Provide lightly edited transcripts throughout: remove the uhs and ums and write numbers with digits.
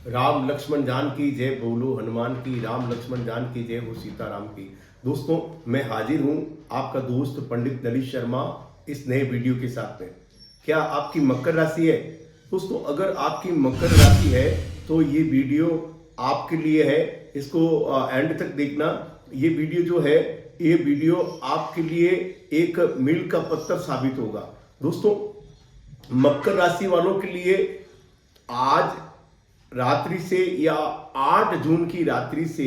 राम लक्ष्मण जान की जय, बोलो हनुमान की। राम लक्ष्मण जान की जय हो, सीताराम की। दोस्तों, मैं हाजिर हूं आपका दोस्त पंडित ललित शर्मा इस नए वीडियो के साथ में। क्या आपकी मकर राशि है? दोस्तों, अगर आपकी मकर राशि है तो ये वीडियो आपके लिए है। इसको एंड तक देखना। ये वीडियो जो है, ये वीडियो आपके लिए एक मील का पत्थर साबित होगा। दोस्तों, मकर राशि वालों के लिए आज रात्रि से या 8 जून की रात्रि से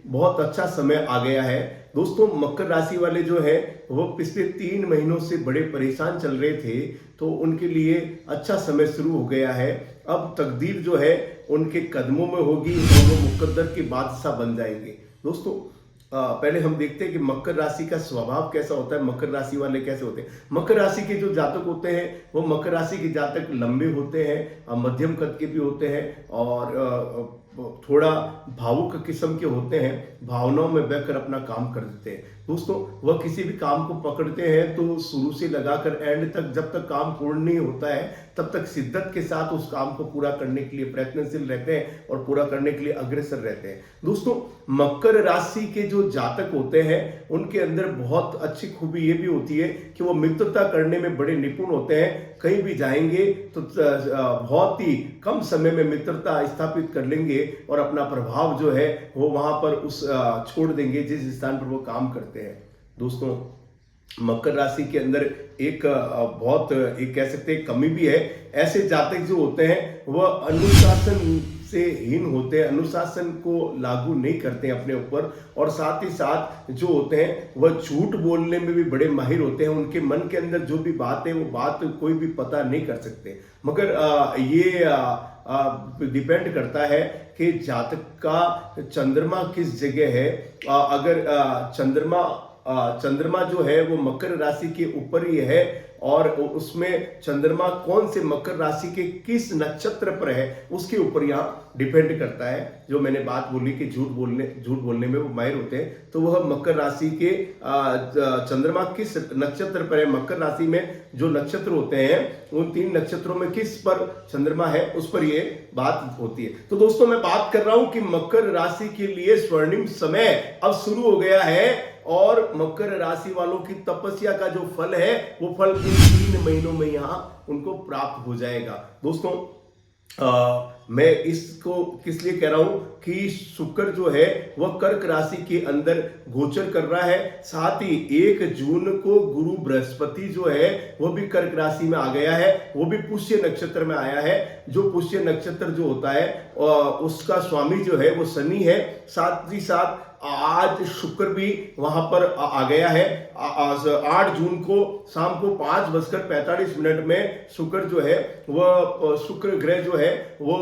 बहुत अच्छा समय आ गया है। दोस्तों, मकर राशि वाले जो है वो पिछले 3 महीनों से बड़े परेशान चल रहे थे, तो उनके लिए अच्छा समय शुरू हो गया है। अब तकदीर जो है उनके कदमों में होगी और वो मुकद्दर के बादशाह बन जाएंगे। दोस्तों, पहले हम देखते हैं कि मकर राशि का स्वभाव कैसा होता है, मकर राशि वाले कैसे होते हैं। मकर राशि के जो जातक होते हैं वो मकर राशि के जातक लंबे होते हैं, मध्यम कद के भी होते हैं और थोड़ा भावुक किस्म के होते हैं, भावनाओं में बहकर अपना काम कर देते हैं। दोस्तों, वह किसी भी काम को पकड़ते हैं तो शुरू से लगाकर एंड तक, जब तक काम पूर्ण नहीं होता है तब तक शिद्दत के साथ उस काम को पूरा करने के लिए प्रयत्नशील रहते हैं और पूरा करने के लिए अग्रसर रहते हैं। दोस्तों, मकर राशि के जो जातक होते हैं उनके अंदर बहुत अच्छी खूबी ये भी होती है कि वो मित्रता करने में बड़े निपुण होते हैं। कहीं भी जाएंगे तो बहुत ही कम समय में मित्रता स्थापित कर लेंगे और अपना प्रभाव जो है वो वहां पर उस छोड़ देंगे जिस स्थान पर वो काम करते हैं। दोस्तों, मकर राशि के अंदर एक बहुत एक कह सकते हैं कमी भी है। ऐसे जातक जो होते हैं वह अनुशासन से हीन होते हैं, अनुशासन को लागू नहीं करते हैं अपने ऊपर, और साथ ही साथ जो होते हैं वह झूठ बोलने में भी बड़े माहिर होते हैं। उनके मन के अंदर जो भी बात है वो बात कोई भी पता नहीं कर सकते। मगर ये डिपेंड करता है कि जातक का चंद्रमा किस जगह है। अगर चंद्रमा जो है वो मकर राशि के ऊपर ही है और उसमें चंद्रमा कौन से मकर राशि के किस नक्षत्र पर है उसके ऊपर यहाँ डिपेंड करता है। जो मैंने बात बोली कि झूठ बोलने में वो माहिर होते हैं, तो वह मकर राशि के चंद्रमा किस नक्षत्र पर है, मकर राशि में जो नक्षत्र होते हैं उन 3 नक्षत्रों में किस पर चंद्रमा है उस पर ये बात होती है। तो दोस्तों, मैं बात कर रहा हूं कि मकर राशि के लिए स्वर्णिम समय अब शुरू हो गया है और मकर राशि वालों की तपस्या का जो फल है वो फल इन 3 महीनों में यहां उनको प्राप्त हो जाएगा। दोस्तों, मैं इसको किस लिए कह रहा हूं कि शुक्र जो है वह कर्क राशि के अंदर गोचर कर रहा है। साथ ही 1 जून को गुरु बृहस्पति जो है वह भी कर्क राशि में आ गया है, वो भी पुष्य नक्षत्र में आया है। जो पुष्य नक्षत्र जो होता है उसका स्वामी जो है वो शनि है। साथ ही साथ आज शुक्र भी वहां पर आ गया है। 8 जून को शाम को 5:45 में शुक्र जो है वह शुक्र ग्रह जो है वो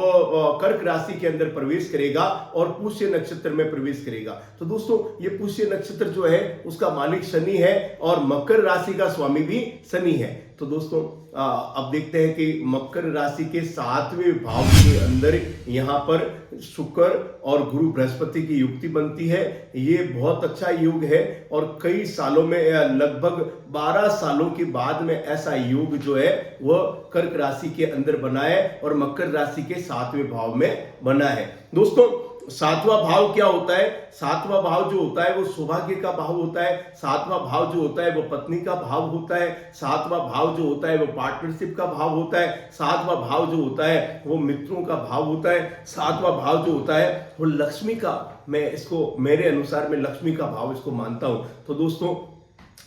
कर्क राशि के अंदर प्रवेश करेगा और पुष्य नक्षत्र में प्रवेश करेगा। तो दोस्तों, ये पुष्य नक्षत्र जो है उसका मालिक शनि है और मकर राशि का स्वामी भी शनि है। तो दोस्तों, अब देखते हैं कि मकर राशि के 7वें भाव के अंदर यहाँ पर शुक्र और गुरु बृहस्पति की युक्ति बनती है। ये बहुत अच्छा योग है और कई सालों में, लगभग 12 सालों के बाद में ऐसा योग जो है वह कर्क राशि के अंदर बना है और मकर राशि के 7वें भाव में बना है। दोस्तों, 7वां भाव क्या होता है? 7वां भाव जो होता है वो सौभाग्य का भाव होता है। 7वां भाव जो होता है वो पत्नी का भाव होता है। 7वां भाव जो होता है वो पार्टनरशिप का भाव होता है। 7वां भाव जो होता है वो मित्रों का भाव होता है। 7वां भाव जो होता है वो लक्ष्मी का, मैं इसको मेरे अनुसार मैं लक्ष्मी का भाव इसको मानता हूं। तो दोस्तों,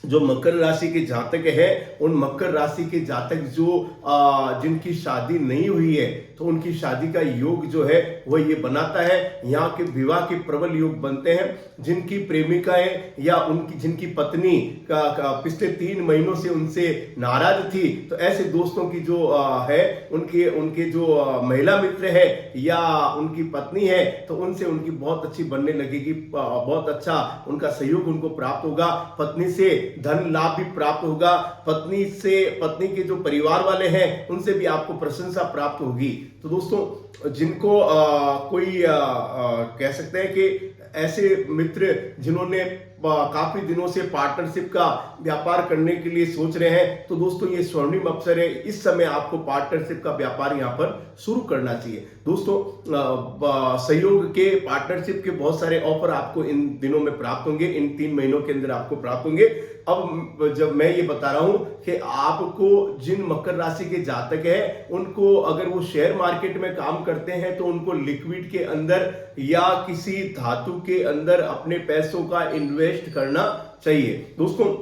जो मकर राशि के जातक है उन मकर राशि के जातक जो जिनकी शादी नहीं हुई है तो उनकी शादी का योग जो है वह ये बनाता है। यहाँ के विवाह के प्रबल योग बनते हैं। जिनकी प्रेमिकाएं या उनकी जिनकी पत्नी का पिछले 3 महीनों से उनसे नाराज थी, तो ऐसे दोस्तों की जो है उनके जो महिला मित्र है या उनकी पत्नी है तो उनसे उनकी बहुत अच्छी बनने लगेगी। बहुत अच्छा उनका सहयोग उनको प्राप्त होगा। पत्नी से धन लाभ भी प्राप्त होगा। पत्नी के जो परिवार वाले हैं उनसे भी आपको प्रशंसा प्राप्त होगी। तो दोस्तों, जिनको कोई कह सकते हैं कि ऐसे मित्र जिन्होंने काफी दिनों से पार्टनरशिप का व्यापार करने के लिए सोच रहे हैं, तो दोस्तों ये स्वर्णिम अवसर है। इस समय आपको पार्टनरशिप का व्यापार यहाँ पर शुरू करना चाहिए। दोस्तों सहयोग के, पार्टनरशिप के बहुत सारे ऑफर आपको इन दिनों में प्राप्त होंगे, इन 3 महीनों के अंदर आपको प्राप्त होंगे। अब जब मैं ये बता रहा हूं कि आपको जिन मकर राशि के जातक हैं, उनको अगर वो शेयर मार्केट में काम करते हैं तो उनको लिक्विड के अंदर या किसी धातु के अंदर अपने पैसों का इन्वेस्ट करना चाहिए। दोस्तों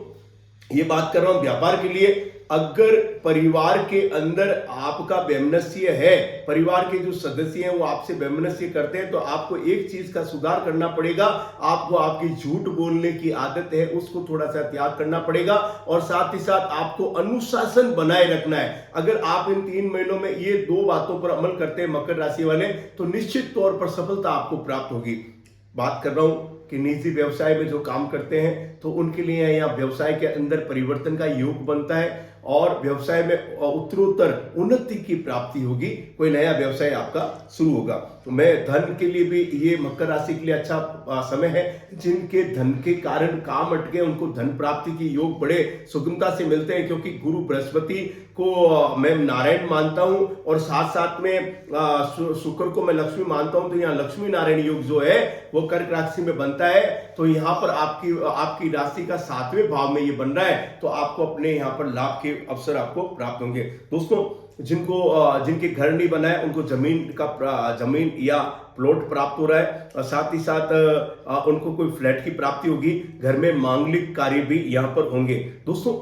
ये बात कर रहा हूं व्यापार के लिए। अगर परिवार के अंदर आपका वैमनस्य है, परिवार के जो सदस्य हैं वो आपसे वैमनस्य करते हैं, तो आपको एक चीज का सुधार करना पड़ेगा। आपको आपकी झूठ बोलने की आदत है, उसको थोड़ा सा त्याग करना पड़ेगा, और साथ ही साथ आपको अनुशासन बनाए रखना है। अगर आप इन 3 महीनों में ये 2 बातों पर अमल करते हैं मकर राशि वाले, तो निश्चित तौर पर सफलता आपको प्राप्त होगी। बात कर रहा हूं कि निजी व्यवसाय में जो काम करते हैं, तो उनके लिए यहाँ व्यवसाय के अंदर परिवर्तन का योग बनता है और व्यवसाय में उत्तरोत्तर उन्नति की प्राप्ति होगी। कोई नया व्यवसाय आपका शुरू होगा। तो मैं धन के लिए भी, ये मकर राशि के लिए अच्छा समय है। जिनके धन के कारण काम अटके, उनको धन प्राप्ति की योग बड़े सुगमता से मिलते हैं, क्योंकि गुरु बृहस्पति को मैं नारायण मानता हूं और साथ साथ में शुक्र को मैं लक्ष्मी मानता हूं। तो यहाँ लक्ष्मी नारायण योग जो है वो कर्क राशि में बनता है। तो यहाँ पर आपकी राशि का 7वें भाव में ये बन रहा है, तो आपको अपने यहाँ पर लाभ के अवसर आपको प्राप्त होंगे। दोस्तों जिनके घर नहीं बना है, उनको जमीन या प्लॉट प्राप्त हो रहा है, और साथ ही साथ उनको कोई फ्लैट की प्राप्ति होगी। घर में मांगलिक कार्य भी यहाँ पर होंगे। दोस्तों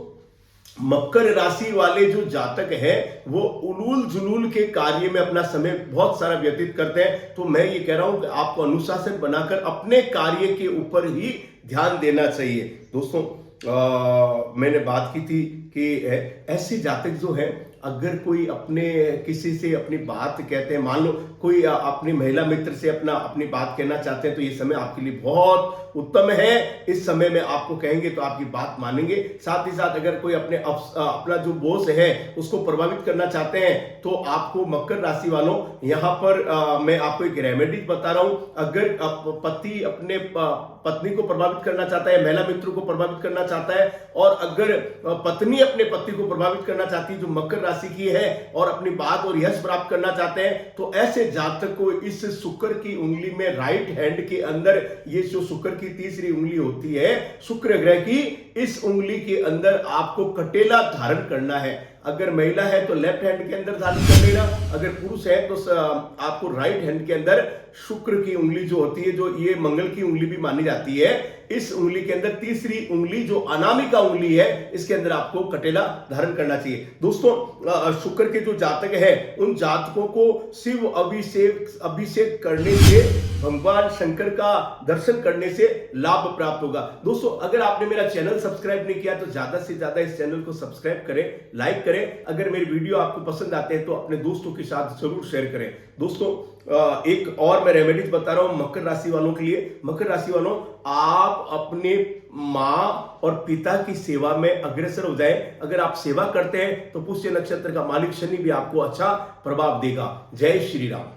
मकर राशि वाले जो जातक हैं वो उलूल जुलूल के कार्य में अपना समय बहुत सारा व्यतीत करते हैं। तो मैं ये कह रहा हूं कि आपको अनुशासन बनाकर अपने कार्य के ऊपर ही ध्यान देना चाहिए। दोस्तों मैंने बात की थी कि ऐसे जातक जो हैं, अगर कोई किसी से अपनी बात कहते हैं, मान लो कोई अपनी महिला मित्र से अपनी बात कहना चाहते हैं, तो ये समय आपके लिए बहुत उत्तम है। इस समय में आपको कहेंगे तो आपकी बात मानेंगे। साथ ही साथ अगर कोई अपना जो बॉस है उसको प्रभावित करना चाहते हैं, तो आपको मकर राशि वालों यहाँ पर मैं आपको एक रेमेडी बता रहा हूं। अगर पति अपने पत्नी को प्रभावित करना चाहता है, महिला मित्र को प्रभावित करना चाहता है, और अगर पत्नी अपने पति को प्रभावित करना चाहती है जो मकर राशि की है, और अपनी बात और यश प्राप्त करना चाहते हैं, तो ऐसे जातक को इस शुक्र की उंगली में, राइट हैंड के अंदर, ये जो शुक्र की तीसरी उंगली होती है शुक्र ग्रह की, इस उंगली के अंदर आपको कटेला धारण करना है। अगर महिला है तो लेफ्ट हैंड के अंदर धारण कर लेना, अगर पुरुष है तो आपको राइट हैंड के अंदर शुक्र की उंगली जो होती है, जो ये मंगल की उंगली भी मानी जाती है, इस उंगली के अंदर तीसरी उंगली जो अनामिका उंगली है, इसके अंदर आपको कटेला धारण करना चाहिए। दोस्तों शुक्र के जो जातक है, उन जातकों को शिव अभिषेक करने से, भगवान शंकर का दर्शन करने से लाभ प्राप्त होगा। दोस्तों अगर आपने मेरा चैनल सब्सक्राइब नहीं किया तो ज्यादा से ज्यादा इस चैनल को सब्सक्राइब करें, लाइक करें। अगर मेरी वीडियो आपको पसंद आते हैं तो अपने दोस्तों के साथ जरूर शेयर करें। दोस्तों एक और मैं रेमेडीज बता रहा हूं मकर राशि वालों के लिए। मकर राशि वालों, आप अपने मां और पिता की सेवा में अग्रसर हो जाएं। अगर आप सेवा करते हैं तो पुष्य नक्षत्र का मालिक शनि भी आपको अच्छा प्रभाव देगा। जय श्री राम।